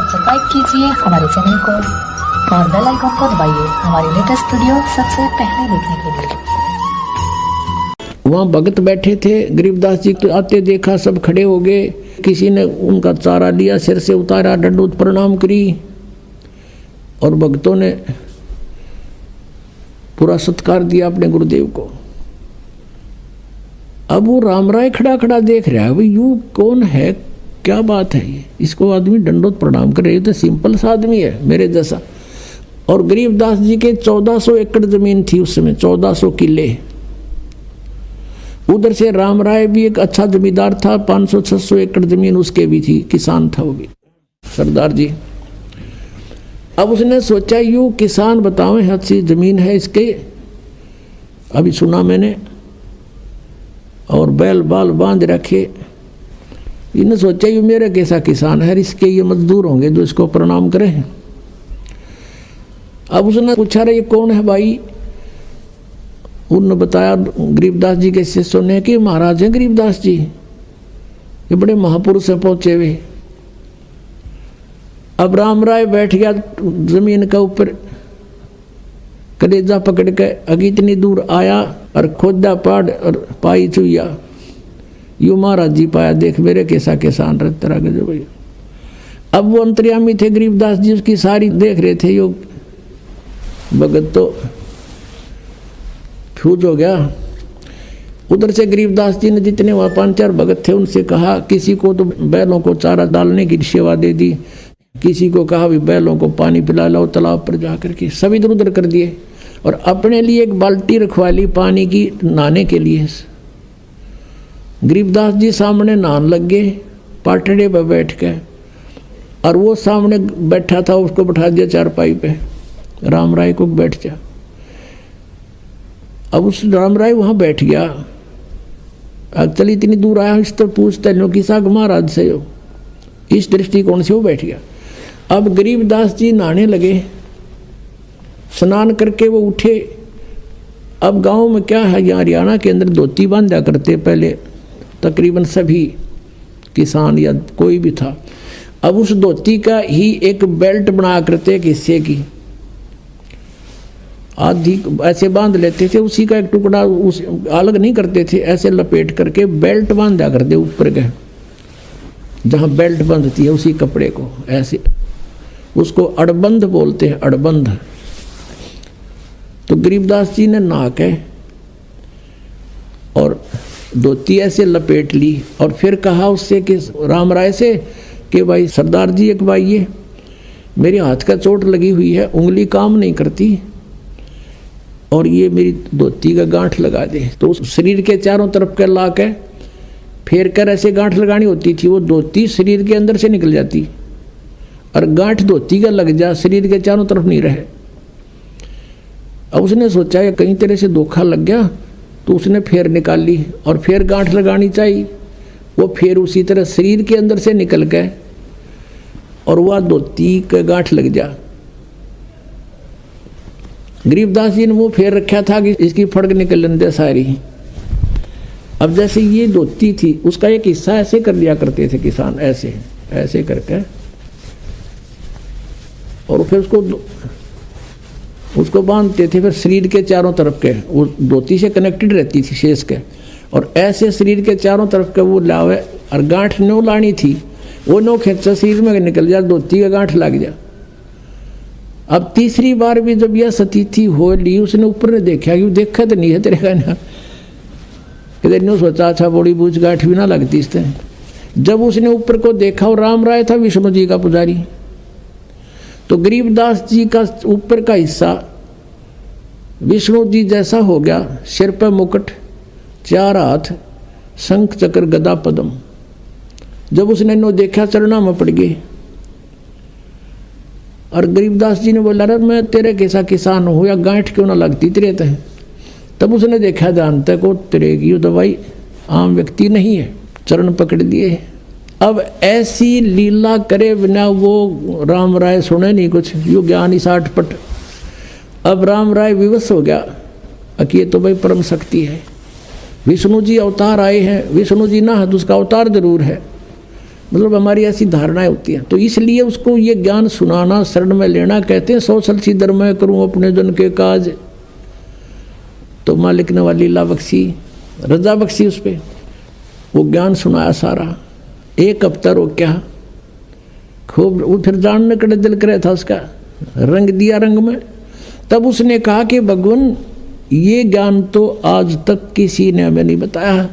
Subscribe कीजिए हमारे channel को और बेल आइकन को दबाइए हमारी लेटेस्ट वीडियो सबसे पहले देखने के लिए। वहाँ भगत बैठे थे, गरीबदास जी तो आते देखा, सब खड़े हो गए। किसी ने उनका चारा लिया, सिर से उतारा, दंडोत प्रणाम करी और भक्तों ने पूरा सत्कार दिया अपने गुरुदेव को। अब वो राम राय खड़ा खड़ा देख रहा है, भाई यू कौन है, क्या बात है ये, इसको आदमी दंडोत प्रणाम कर रहे, ये तो सिंपल सा आदमी है मेरे जैसा। और गरीबदास जी के 1400 एकड़ जमीन थी उस समय, 1400 किले। उधर से राम राय भी एक अच्छा जमींदार था, 500-600 एकड़ जमीन उसके भी थी, किसान था वो भी सरदार जी। अब उसने सोचा यूँ किसान बताओ अच्छी जमीन है इसके, अभी सुना मैंने, और बैल बाल बांध रखे। इन्हें सोचा ये मेरा कैसा किसान है, इसके ये मजदूर होंगे जो इसको प्रणाम करें। अब उसने पूछा रहे ये कौन है भाई, उन्होंने बताया गरीबदास जी के शिष्यों ने कि महाराज हैं गरीबदास जी, ये बड़े महापुरुष से पहुंचे हुए। अब राम राय बैठ गया जमीन के ऊपर, कलेजा पकड़ के, अगी इतनी दूर आया और खोदा पाड़ और पाई चुया, यू महाराज जी पाया, देख मेरे कैसा किसान रह तेरा गजब भैया। अब वो अंतर्यामी थे गरीबदास जी, उसकी सारी देख रहे थे। यो भगत तो फ्यूज हो गया। उधर से गरीबदास जी ने जितने वहाँ 5-4 भगत थे उनसे कहा, किसी को तो बैलों को चारा डालने की सेवा दे दी, किसी को कहा भी बैलों को पानी पिला लो तालाब पर जा करके, सब इधर उधर कर दिए। और अपने लिए एक बाल्टी रखवा ली पानी की नहाने के लिए। गरीबदास जी सामने नहाने लग गए पाटड़े पर बैठ के, और वो सामने बैठा था उसको बैठा दिया चारपाई पे, राम राय को बैठ जा। अब उस राम राय वहाँ बैठ गया। अब चल इतनी दूर आया, इस तो पूछता लो कि साग महाराज से हो, इस दृष्टिकोण से वो बैठ गया। अब गरीबदास जी नहाने लगे, स्नान करके वो उठे। अब गांव में क्या है, यहाँ हरियाणा के अंदर धोती बांधा करते पहले तकरीबन सभी किसान या कोई भी था। अब उस धोती का ही एक बेल्ट बना करते एक हिस्से की, आधी ऐसे बांध लेते थे, उसी का एक टुकड़ा उस अलग नहीं करते थे, ऐसे लपेट करके बेल्ट बांधा करते ऊपर के, जहाँ बेल्ट बंधती है उसी कपड़े को, ऐसे उसको अड़बंध बोलते हैं, अड़बंध। तो गरीबदास जी ने नहा के और धोती ऐसे लपेट ली और फिर कहा उससे कि राम राय से कि भाई सरदार जी एक भाई ये मेरे हाथ का चोट लगी हुई है, उंगली काम नहीं करती, और ये मेरी धोती का गांठ लगा दे। तो उस शरीर के चारों तरफ के ला के फेर कर ऐसे गांठ लगानी होती थी, वो धोती शरीर के अंदर से निकल जाती और गांठ धोती का लग जा, शरीर के चारों तरफ नहीं रहे। अब उसने सोचा कि कहीं तरह से धोखा लग गया, तो उसने फेर निकाल ली और फिर गांठ लगानी चाहिए। वो फेर उसी तरह शरीर के अंदर से निकल गए और वह धोती का गांठ लग जा। गरीबदास जी ने वो फेर रखा था कि इसकी फड़क निकल दे सारी। अब जैसे ये धोती थी, उसका एक हिस्सा ऐसे कर लिया करते थे किसान, ऐसे ऐसे करके, और फिर उसको बांधते थे। फिर शरीर के चारों तरफ के, वो धोती से कनेक्टेड रहती थी शेष के, और ऐसे शरीर के चारों तरफ के वो लावे, और गांठ नो लानी थी, वो नो खींचा शरीर में निकल जा, धोती का गांठ लग जा। अब तीसरी बार भी जब यह सतीथि हो ली, उसने ऊपर ने देखा कि देखा तो नहीं है तेरे का ना, किधर नो सोचा अच्छा बड़ी बूझ गांठ भी ना लगती इससे। जब उसने ऊपर को देखा, और राम राय था विष्णु जी का पुजारी, तो गरीबदास जी का ऊपर का हिस्सा विष्णु जी जैसा हो गया, सिर पर मुकुट, 4 हाथ, शंख चक्र गदा पद्म। जब उसने नो देखा चरणा में पड़ गए, और गरीबदास जी ने बोला अरे मैं तेरे कैसा किसान हूँ, या गांठ क्यों ना लगती तेरे तय। तब उसने देखा जानता को तेरे की ये तो भाई आम व्यक्ति नहीं है, चरण पकड़ दिए। अब ऐसी लीला करे बिना वो राम राय सुने नहीं कुछ, यो ज्ञान ही 60 पट। अब राम राय विवश हो गया कि ये तो भाई परम शक्ति है, विष्णु जी अवतार आए हैं, विष्णु जी ना है तो उसका अवतार जरूर है, मतलब हमारी ऐसी धारणाएं होती हैं। तो इसलिए उसको ये ज्ञान सुनाना, शरण में लेना कहते हैं। 100 साल सीधर मैं करूँ अपने जन के काज। तो मालिक ने वाली लीला बख्शी, रजा बख्शी उस पर, वो ज्ञान सुनाया सारा। 1 हफ्ता रोक्या खूब, वो फिर जानने का दिल करे था उसका, रंग दिया रंग में। तब उसने कहा कि भगवान ये ज्ञान तो आज तक किसी ने हमें नहीं बताया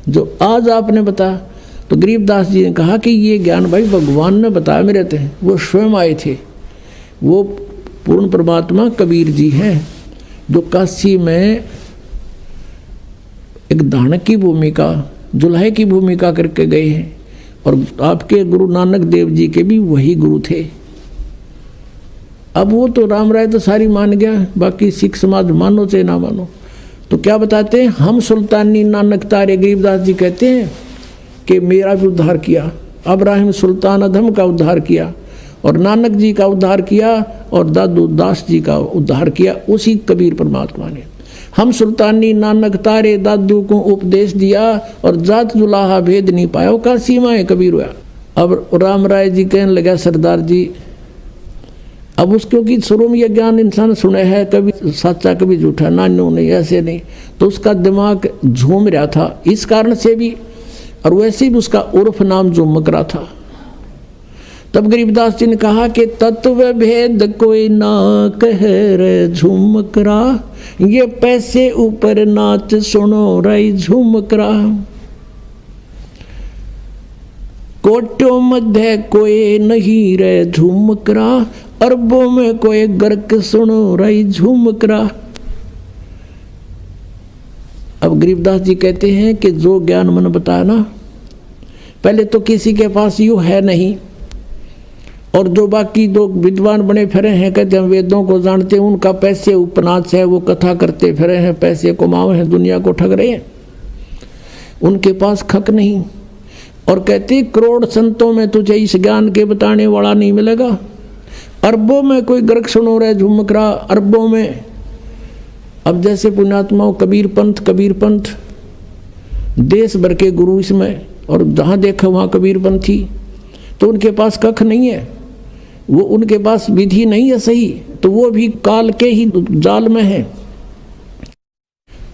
जो आज आपने बताया। तो गरीबदास जी ने कहा कि ये ज्ञान भाई भगवान ने बताया मेरे थे, वो स्वयं आए थे। वो पूर्ण परमात्मा कबीर जी हैं जो काशी में एक दानक की भूमिका, जुल्हे की भूमिका करके गए हैं। और आपके गुरु नानक देव जी के भी वही गुरु थे। अब वो तो राम राय तो सारी मान गया, बाकी सिख समाज मानो चाहे ना मानो। तो क्या बताते हैं, हम सुल्तानी नानक तारे। गरीबदास जी कहते हैं कि मेरा भी उद्धार किया, अब्राहिम सुल्तान अधम का उद्धार किया, और नानक जी का उद्धार किया, और दादू दास जी का उद्धार किया उसी कबीर परमात्मा ने। हम सुल्तानी नानक तारे, दादू को उपदेश दिया, और जात जुलाहा भेद नहीं पाया, का सीमाएं कबीर हुआ। अब राम राय जी कहने लगा सरदार जी, अब उसको कि शुरू में यह ज्ञान इंसान सुने है, कभी सच्चा कभी झूठा, नानू नहीं ऐसे नहीं, तो उसका दिमाग झूम रहा था इस कारण से भी, और वैसे भी उसका उर्फ नाम झुमक रहा था। तब गरीबदास जी ने कहा कि तत्व भेद कोई ना कह रे झुमकरा, ये पैसे ऊपर नाच सुनो रही झुमकरा। कोटों मध्य कोई नहीं रे झुमकरा, अरबों में कोई गर्क सुनो रही झुमकरा। अब गरीबदास जी कहते हैं कि जो ज्ञान मैंने बताया ना, पहले तो किसी के पास यूँ है नहीं, और जो बाकी दो विद्वान बने फिरे हैं, कहते हैं वेदों को जानते हैं, उनका पैसे उपनाच है, वो कथा करते फिरे हैं, पैसे कमाए हैं, दुनिया को ठग रहे हैं, उनके पास खक नहीं। और कहते करोड़ संतों में तुझे इस ज्ञान के बताने वाला नहीं मिलेगा, अरबों में कोई गर्क सुनो रहे झुमकरा, अरबों में। अब जैसे पुण्यात्माओं कबीर पंथ देश भर के गुरु इसमें, और जहाँ देखा वहाँ कबीर पंथी, तो उनके पास कख नहीं है, वो उनके पास विधि नहीं है सही, तो वो भी काल के ही जाल में है।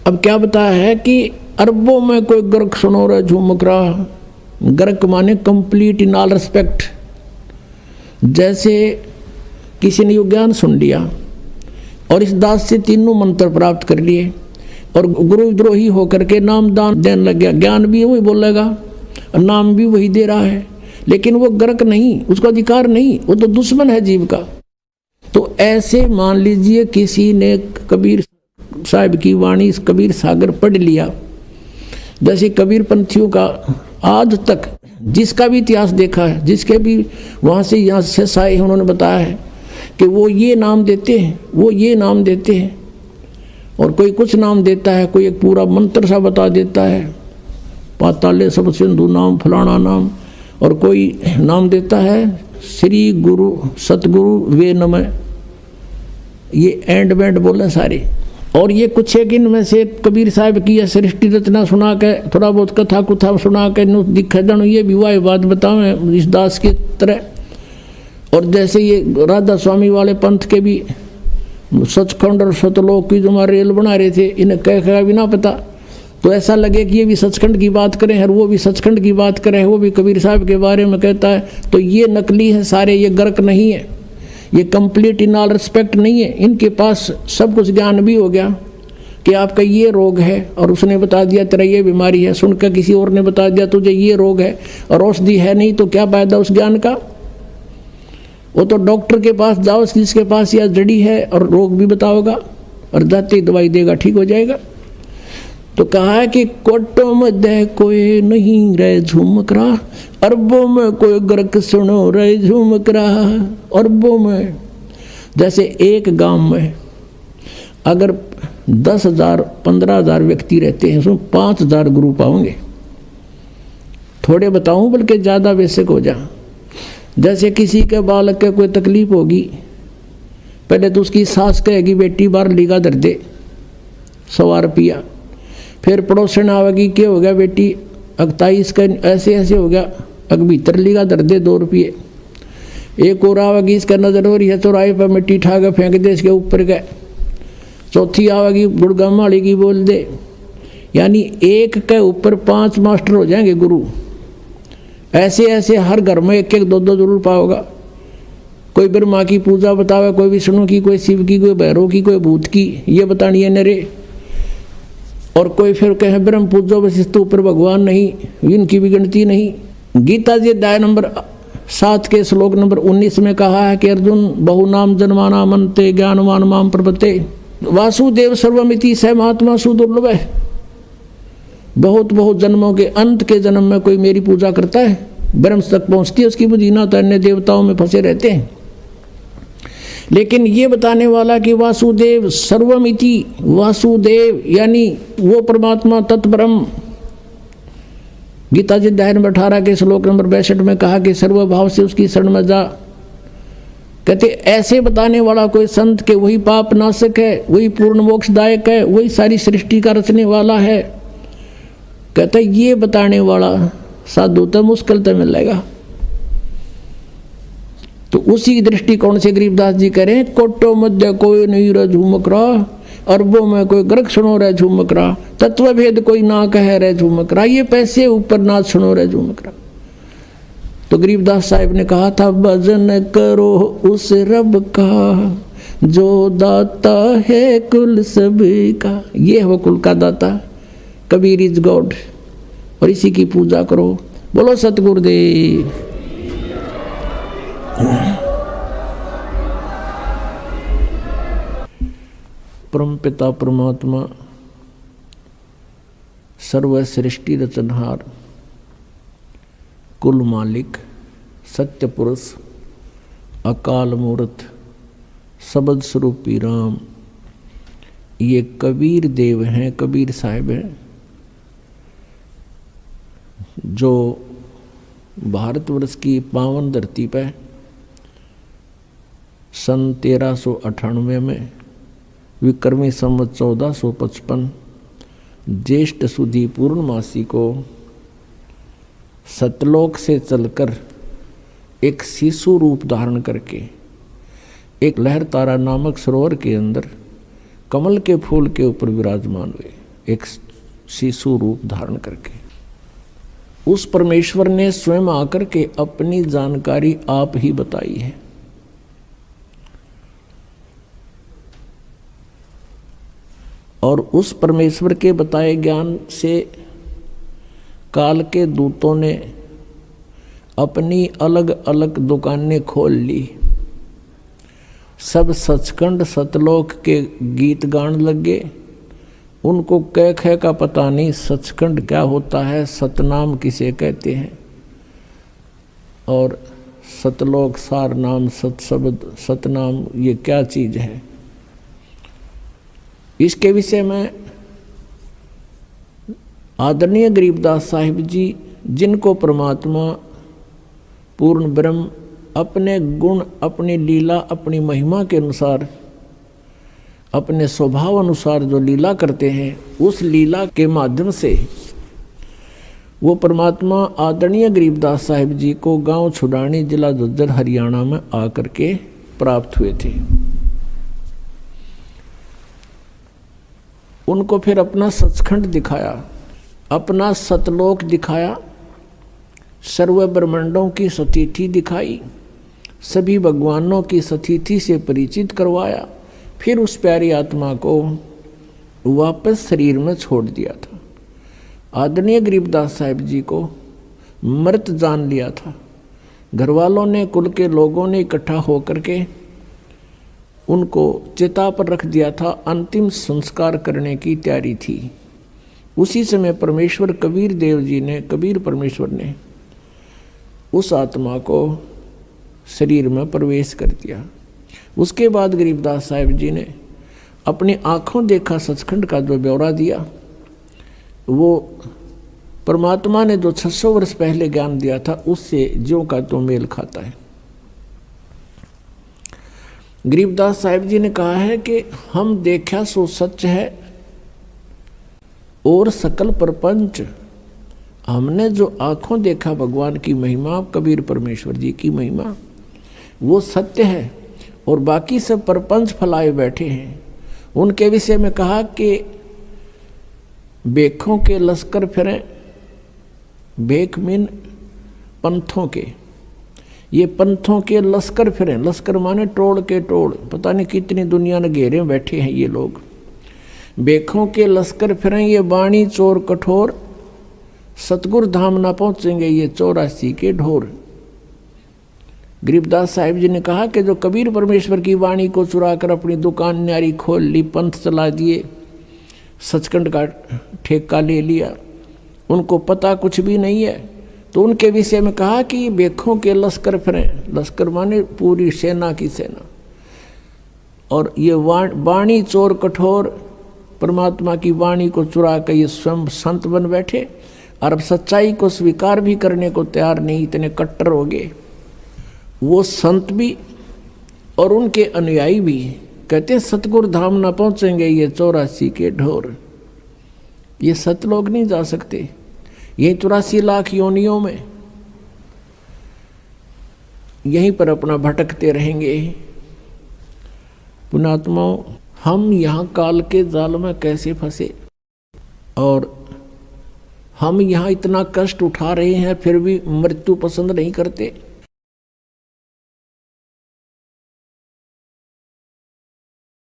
अब क्या बताया है कि अरबों में कोई गर्क सुनो रहे झुमकरा। गर्क माने कंप्लीट इन ऑल रिस्पेक्ट। जैसे किसी ने यो ज्ञान सुन लिया और इस दास से तीनों मंत्र प्राप्त कर लिए, और गुरुद्रोही होकर के नाम दान देने लग गया, ज्ञान भी वही बोलेगा, नाम भी वही दे रहा है, लेकिन वो गर्क नहीं, उसका अधिकार नहीं, वो तो दुश्मन है जीव का। तो ऐसे मान लीजिए किसी ने कबीर साहब की वाणी, कबीर सागर पढ़ लिया। जैसे कबीर पंथियों का आज तक जिसका भी इतिहास देखा है, जिसके भी वहाँ से यहाँ से आए हैं, उन्होंने बताया है कि वो ये नाम देते हैं, वो ये नाम देते हैं, और कोई कुछ नाम देता है, कोई एक पूरा मंत्र सा बता देता है, पाताले सब सिंधु नाम फलाना नाम, और कोई नाम देता है श्री गुरु सतगुरु वे नमः, ये एंड बैंड बोले सारे। और ये कुछ एक इनमें से कबीर साहब की सृष्टि रचना सुना के, थोड़ा बहुत कथा कुथा सुना के दिखा जानो, ये भी वाह बात बताओ इस दास की तरह। और जैसे ये राधा स्वामी वाले पंथ के भी सचखंड और सतलोक की जो हमारे रेल बना रहे थे, इन्हें कह भी ना पता, तो ऐसा लगे कि ये भी सचखंड की बात करें और वो भी सचखंड की बात करें, वो भी कबीर साहब के बारे में कहता है। तो ये नकली है सारे, ये गर्क नहीं है, ये कंप्लीट इन ऑल रिस्पेक्ट नहीं है। इनके पास सब कुछ ज्ञान भी हो गया कि आपका ये रोग है, और उसने बता दिया तेरा ये बीमारी है, सुनकर किसी और ने बता दिया तुझे ये रोग है, और औषधि है नहीं, तो क्या फायदा उस ज्ञान का। वो तो डॉक्टर के पास जाओ जिसके पास यह जड़ी है, और रोग भी बताओगा, और जाते ही दवाई देगा, ठीक हो जाएगा। तो कहा है कि कोटों मध्य कोई नहीं रहे झुमकरा, अरबों में कोई गर्क सुनो रहे झुमकरा। अरबों में, जैसे एक गांव में अगर 10,000 15,000 व्यक्ति रहते हैं, उसमें 5,000 गुरु पाओगे। थोड़े बताऊं बल्कि ज़्यादा बेसिक हो जा। जैसे किसी के बालक के कोई तकलीफ होगी, पहले तो उसकी सास कहेगी बेटी बार लीगा दर दे 100 रुपया, फिर पड़ोसन आवेगी क्या हो गया बेटी 28 का ऐसे ऐसे हो गया अग भीतर लीगा दर दे 2 रुपये। एक और आवेगी, इसका नजर हो रही है चौराहे पर मिट्टी ठा के फेंक दे इसके ऊपर गए। चौथी आवेगी गुड़गाम वाली की बोल दे। यानी एक के ऊपर 5 मास्टर हो जाएंगे गुरु। ऐसे ऐसे हर घर में 1-1 2-2 जरूर पाओगा। कोई ब्रह्मा की पूजा बतावे, कोई विष्णु की, कोई शिव की, कोई भैरव की, कोई भूत की, ये बतानी है नरे। और कोई फिर कहे ब्रह्म पूजो वशिष्ठ ऊपर भगवान नहीं, इनकी भी गिनती नहीं। गीता जी अध्याय नंबर 7 के श्लोक नंबर 19 में कहा है कि अर्जुन बहुनाम जन्माना मनते ज्ञानवान माम प्रपते वासुदेव सर्वमिति स महात्मा सुदुर्लभ है। बहुत बहुत जन्मों के अंत के जन्म में कोई मेरी पूजा करता है, ब्रह्म तक पहुंचती है उसकी बुद्धि, ना तो अन्य देवताओं में फंसे रहते हैं। लेकिन ये बताने वाला कि वासुदेव सर्वमिति, वासुदेव यानी वो परमात्मा तत्ब्रह्म। गीता जी अध्याय नंबर 18 के श्लोक नंबर 62 में कहा कि सर्वभाव से उसकी शरण में जा। कहते ऐसे बताने वाला कोई संत के वही पाप नाशक है, वही पूर्ण मोक्षदायक है, वही सारी सृष्टि का रचने वाला है। कहते ये बताने वाला साधु तो मुश्किल तो मिलेगा। तो उसी दृष्टिकोण से गरीबदास जी कह रहे हैं कोटो मध्य कोई नहीं रह झूमक रहा, अरबों में कोई गर्क सुनो रह झूमक रहा, तत्व भेद कोई ना कह रह झूमक रहा, ये पैसे ऊपर नाच सुनो रह झूमक रहा। तो गरीबदास साहिब ने कहा था भजन करो उस रब का जो दाता है कुल सभी का। ये है वो कुल का दाता, कबीर इज गॉड, और इसी की पूजा करो। बोलो सतगुरुदेव। परम पिता परमात्मा सर्व सृष्टि रचनहार कुल मालिक सत्य पुरुष अकाल मूर्त सबद स्वरूपी राम, ये कबीर देव हैं, कबीर साहिब हैं, जो भारतवर्ष की पावन धरती पर सन 1398 में विक्रमी संवत 1455 ज्येष्ठ सुदी पूर्णमासी को सतलोक से चलकर एक शिशु रूप धारण करके एक लहर तारा नामक सरोवर के अंदर कमल के फूल के ऊपर विराजमान हुए, एक शिशु रूप धारण करके। उस परमेश्वर ने स्वयं आकर के अपनी जानकारी आप ही बताई है। और उस परमेश्वर के बताए ज्ञान से काल के दूतों ने अपनी अलग अलग दुकानें खोल ली। सब सचखंड सतलोक के गीत गान लगे। उनको कह कह का पता नहीं सचखंड क्या होता है, सतनाम किसे कहते हैं, और सतलोक सार नाम सतशब्द सतनाम ये क्या चीज़ है। इसके विषय में आदरणीय गरीबदास साहिब जी, जिनको परमात्मा पूर्ण ब्रह्म अपने गुण, अपनी लीला, अपनी महिमा के अनुसार, अपने स्वभाव अनुसार जो लीला करते हैं, उस लीला के माध्यम से वो परमात्मा आदरणीय गरीबदास साहिब जी को गांव छुड़ानी जिला झज्जर हरियाणा में आकर के प्राप्त हुए थे। उनको फिर अपना सचखंड दिखाया, अपना सतलोक दिखाया, सर्व ब्रह्मांडों की सतिथि दिखाई, सभी भगवानों की सतिथि से परिचित करवाया। फिर उस प्यारी आत्मा को वापस शरीर में छोड़ दिया था। आदरणीय गरीबदास साहिब जी को मृत जान लिया था। घर वालों ने, कुल के लोगों ने इकट्ठा होकर के उनको चिता पर रख दिया था। अंतिम संस्कार करने की तैयारी थी। उसी समय परमेश्वर कबीर देव जी ने, कबीर परमेश्वर ने उस आत्मा को शरीर में प्रवेश कर दिया। उसके बाद गरीबदास साहिब जी ने अपनी आँखों देखा सचखंड का जो ब्यौरा दिया, वो परमात्मा ने जो 600 वर्ष पहले ज्ञान दिया था उससे ज्यों का तो मेल खाता है। गरीबदास साहिब जी ने कहा है कि हम देखा सो सच है और सकल प्रपंच हमने जो आंखों देखा भगवान की महिमा, कबीर परमेश्वर जी की महिमा, वो सत्य है। और बाकी सब परपंच फैलाए बैठे हैं। उनके विषय में कहा कि बेखों के लश्कर फिरें, बेख मिन पंथों के, ये पंथों के लश्कर फिरें। लश्कर माने टोड़ के टोड़, पता नहीं कितनी दुनिया ने घेरे बैठे हैं ये लोग। बेखों के लश्कर फिरें ये बाणी चोर कठोर, सतगुरु धाम ना पहुंचेंगे ये 84 के ढोर। गरीबदास साहिब जी ने कहा कि जो कबीर परमेश्वर की वाणी को चुरा कर अपनी दुकान न्यारी खोल ली, पंथ चला दिए, सचखंड का ठेका ले लिया, उनको पता कुछ भी नहीं है। तो उनके विषय में कहा कि ये बेखों के लश्कर फिरें, लश्कर माने पूरी सेना की सेना। और ये वाणी चोर कठोर, परमात्मा की वाणी को चुरा कर ये स्वयं संत बन बैठे और अब सच्चाई को स्वीकार भी करने को तैयार नहीं, इतने कट्टर हो गए। वो संत भी और उनके अनुयायी भी कहते हैं सतगुरु धाम ना पहुंचेंगे ये 84 के ढोर। ये सतलोक नहीं जा सकते, ये 84 लाख योनियों में यहीं पर अपना भटकते रहेंगे। पुणात्माओं, हम यहाँ काल के जाल में कैसे फंसे और हम यहाँ इतना कष्ट उठा रहे हैं, फिर भी मृत्यु पसंद नहीं करते।